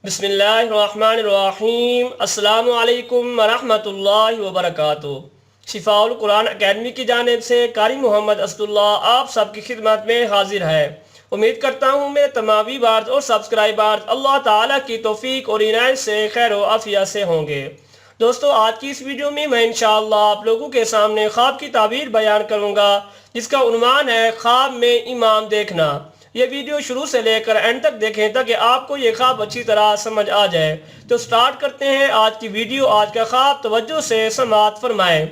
بسم اللہ الرحمن الرحیم۔ السلام علیکم ورحمۃ اللہ وبرکاتہ۔ شفاء القرآن اکیڈمی کی جانب سے قاری محمد اسد اللہ آپ سب کی خدمت میں حاضر ہے۔ امید کرتا ہوں میرے تمام ویورز اور سبسکرائبرز اللہ تعالیٰ کی توفیق اور عنایت سے خیر و عافیت سے ہوں گے۔ دوستو، آج کی اس ویڈیو میں انشاءاللہ آپ لوگوں کے سامنے خواب کی تعبیر بیان کروں گا، جس کا عنوان ہے خواب میں امام دیکھنا۔ یہ ویڈیو شروع سے لے کر اینڈ تک دیکھیں تاکہ آپ کو یہ خواب اچھی طرح سمجھ آ جائے۔ تو سٹارٹ کرتے ہیں آج کی ویڈیو۔ آج کا خواب توجہ سے سماعت فرمائیں۔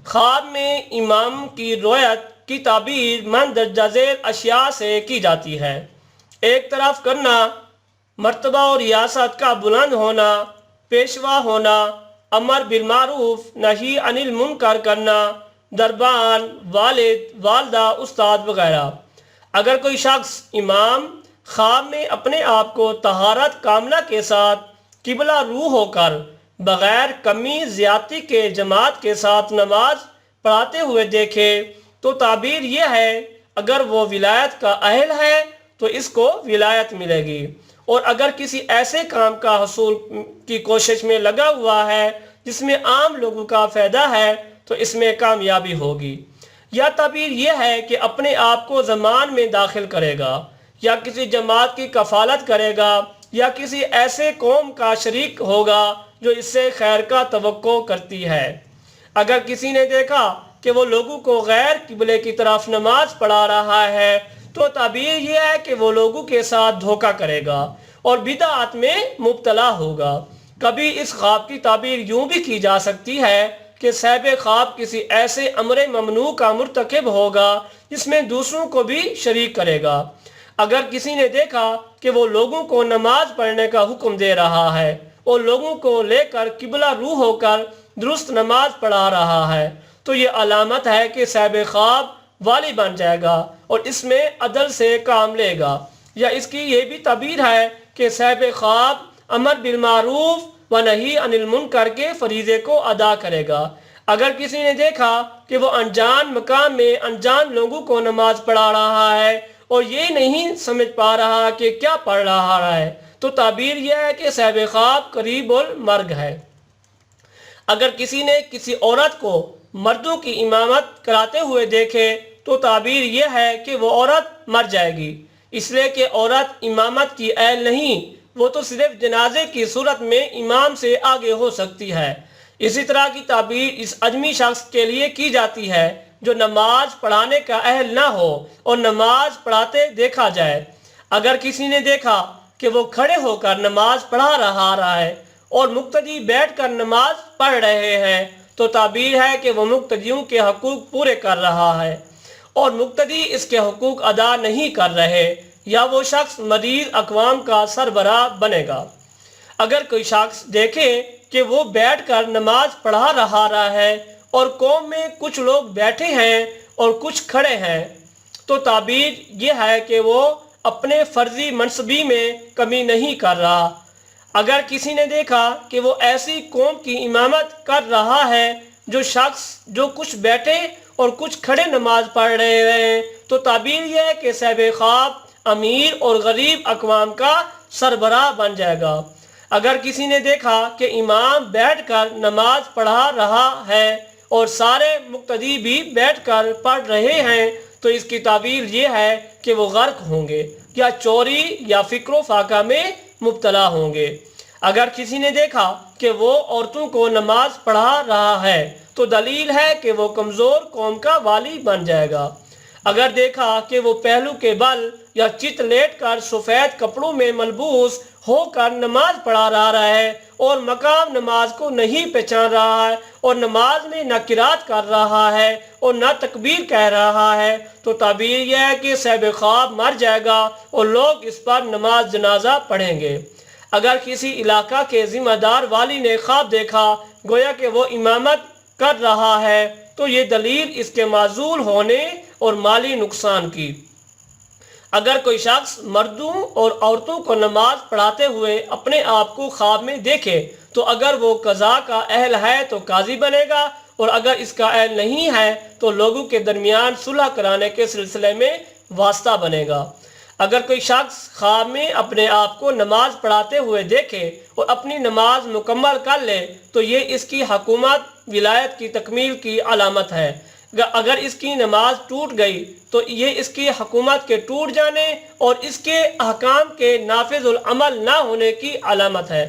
خواب میں امام کی رؤیت کی تعبیر مندرجہ ذیل اشیاء سے کی جاتی ہے۔ ایک طرف کرنا، مرتبہ اور ریاست کا بلند ہونا، پیشوا ہونا، امر بالمعروف نہی عن المنکر کرنا، دربان، والد، والدہ، استاد وغیرہ۔ اگر کوئی شخص امام خواب میں اپنے آپ کو طہارت کاملہ کے ساتھ قبلہ رو ہو کر بغیر کمی زیادتی کے جماعت کے ساتھ نماز پڑھاتے ہوئے دیکھے تو تعبیر یہ ہے، اگر وہ ولایت کا اہل ہے تو اس کو ولایت ملے گی، اور اگر کسی ایسے کام کا حصول کی کوشش میں لگا ہوا ہے جس میں عام لوگوں کا فائدہ ہے تو اس میں کامیابی ہوگی۔ یا تعبیر یہ ہے کہ اپنے آپ کو زمان میں داخل کرے گا، یا کسی جماعت کی کفالت کرے گا، یا کسی ایسے قوم کا شریک ہوگا جو اس سے خیر کا توقع کرتی ہے۔ اگر کسی نے دیکھا کہ وہ لوگوں کو غیر قبلے کی طرف نماز پڑھا رہا ہے تو تعبیر یہ ہے کہ وہ لوگوں کے ساتھ دھوکہ کرے گا اور بدعت میں مبتلا ہوگا۔ کبھی اس خواب کی تعبیر یوں بھی کی جا سکتی ہے کہ صاحب خواب کسی ایسے امر ممنوع کا مرتکب ہوگا جس میں دوسروں کو بھی شریک کرے گا۔ اگر کسی نے دیکھا کہ وہ لوگوں کو نماز پڑھنے کا حکم دے رہا ہے اور لوگوں کو لے کر قبلہ رو ہو کر درست نماز پڑھا رہا ہے تو یہ علامت ہے کہ صاحب خواب والی بن جائے گا اور اس میں عدل سے کام لے گا۔ یا اس کی یہ بھی تعبیر ہے کہ صاحب خواب امر بالمعروف و نہی عن المنکر کے فریضے کو ادا کرے گا۔ اگر کسی نے دیکھا کہ وہ انجان مقام میں انجان لوگوں کو نماز پڑھا رہا ہے اور یہ نہیں سمجھ پا رہا کہ کیا پڑھ رہا ہے تو تعبیر یہ ہے کہ صاحب خواب قریب المرگ ہے۔ اگر کسی نے کسی عورت کو مردوں کی امامت کراتے ہوئے دیکھے تو تعبیر یہ ہے کہ وہ عورت مر جائے گی، اس لیے کہ عورت امامت کی اہل نہیں، وہ تو صرف جنازے کی صورت میں امام سے آگے ہو سکتی ہے۔ اسی طرح کی تعبیر اس اجمی شخص کے لیے کی جاتی ہے جو نماز پڑھانے کا اہل نہ ہو اور نماز پڑھاتے دیکھا جائے۔ اگر کسی نے دیکھا کہ وہ کھڑے ہو کر نماز پڑھا رہا ہے اور مقتدی بیٹھ کر نماز پڑھ رہے ہیں تو تعبیر ہے کہ وہ مقتدیوں کے حقوق پورے کر رہا ہے اور مقتدی اس کے حقوق ادا نہیں کر رہے، یا وہ شخص مریض اقوام کا سربراہ بنے گا۔ اگر کوئی شخص دیکھے کہ وہ بیٹھ کر نماز پڑھا رہا ہے اور قوم میں کچھ لوگ بیٹھے ہیں اور کچھ کھڑے ہیں تو تعبیر یہ ہے کہ وہ اپنے فرضی منصبی میں کمی نہیں کر رہا۔ اگر کسی نے دیکھا کہ وہ ایسی قوم کی امامت کر رہا ہے جو کچھ بیٹھے اور کچھ کھڑے نماز پڑھ رہے ہیں تو تعبیر یہ ہے کہ صاحب خواب امیر اور غریب اقوام کا سربراہ بن جائے گا۔ اگر کسی نے دیکھا کہ امام بیٹھ کر نماز پڑھا رہا ہے اور سارے مقتدی بھی بیٹھ کر پڑھ رہے ہیں تو اس کی تعبیر یہ ہے کہ وہ غرق ہوں گے یا چوری یا فکر و فاقہ میں مبتلا ہوں گے۔ اگر کسی نے دیکھا کہ وہ عورتوں کو نماز پڑھا رہا ہے تو دلیل ہے کہ وہ کمزور قوم کا والی بن جائے گا۔ اگر دیکھا کہ وہ پہلو کے بل یا چت لیٹ کر سفید کپڑوں میں ملبوس ہو کر نماز پڑھا رہا ہے اور مقام نماز کو نہیں پہچان رہا ہے اور نماز میں نہ قرات کر رہا ہے اور نہ تکبیر کہہ رہا ہے تو تعبیر یہ ہے کہ صاحب خواب مر جائے گا اور لوگ اس پر نماز جنازہ پڑھیں گے۔ اگر کسی علاقہ کے ذمہ دار والی نے خواب دیکھا گویا کہ وہ امامت کر رہا ہے تو یہ دلیل اس کے معزول ہونے اور مالی نقصان کی۔ اگر کوئی شخص مردوں اور عورتوں کو نماز پڑھاتے ہوئے اپنے آپ کو خواب میں دیکھے تو اگر وہ قضاء کا اہل ہے تو قاضی بنے گا، اور اگر اس کا اہل نہیں ہے تو لوگوں کے درمیان صلح کرانے کے سلسلے میں واسطہ بنے گا۔ اگر کوئی شخص خواب میں اپنے آپ کو نماز پڑھاتے ہوئے دیکھے اور اپنی نماز مکمل کر لے تو یہ اس کی حکومت ولایت کی تکمیل کی علامت ہے۔ اگر اس کی نماز ٹوٹ گئی تو یہ اس کی حکومت کے ٹوٹ جانے اور اس کے احکام کے نافذ العمل نہ ہونے کی علامت ہے۔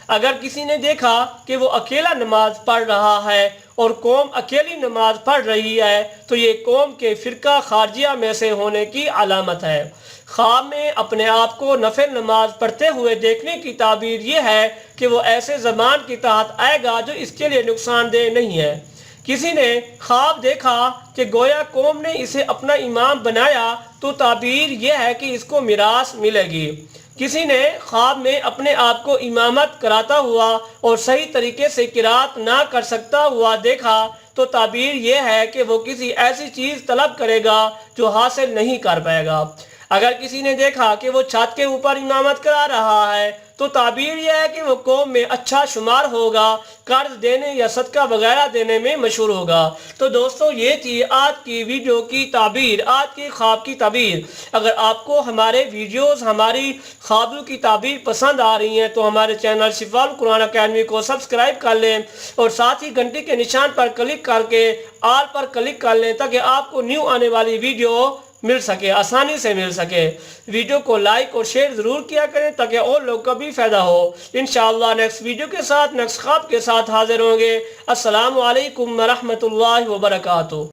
اگر کسی نے دیکھا کہ وہ اکیلا نماز پڑھ رہا ہے اور قوم اکیلی نماز پڑھ رہی ہے تو یہ قوم کے فرقہ خارجیہ میں سے ہونے کی علامت ہے۔ خواب میں اپنے آپ کو نفل نماز پڑھتے ہوئے دیکھنے کی تعبیر یہ ہے کہ وہ ایسے زمان کے تحت آئے گا جو اس کے لیے نقصان دہ نہیں ہے۔ کسی نے خواب دیکھا کہ گویا قوم نے اسے اپنا امام بنایا تو تعبیر یہ ہے کہ اس کو میراث ملے گی۔ کسی نے خواب میں اپنے آپ کو امامت کراتا ہوا اور صحیح طریقے سے قرات نہ کر سکتا ہوا دیکھا تو تعبیر یہ ہے کہ وہ کسی ایسی چیز طلب کرے گا جو حاصل نہیں کر پائے گا۔ اگر کسی نے دیکھا کہ وہ چھت کے اوپر امامت کرا رہا ہے تو تعبیر یہ ہے کہ وہ قوم میں اچھا شمار ہوگا، قرض دینے یا صدقہ وغیرہ دینے میں مشہور ہوگا۔ تو دوستو یہ تھی آج کی ویڈیو کی تعبیر، آج کی خواب کی تعبیر۔ اگر آپ کو ہمارے ویڈیوز، ہماری خوابوں کی تعبیر پسند آ رہی ہیں تو ہمارے چینل شفاء القرآن اکیڈمی کو سبسکرائب کر لیں اور ساتھ ہی گھنٹی کے نشان پر کلک کر کے آل پر کلک کر لیں تاکہ آپ کو نیو آنے والی ویڈیو مل سکے، آسانی سے مل سکے۔ ویڈیو کو لائک اور شیئر ضرور کیا کریں تاکہ اور لوگ کا بھی فائدہ ہو۔ انشاءاللہ نیکسٹ ویڈیو کے ساتھ، نیکسٹ خواب کے ساتھ حاضر ہوں گے۔ السلام علیکم ورحمۃ اللہ وبرکاتہ۔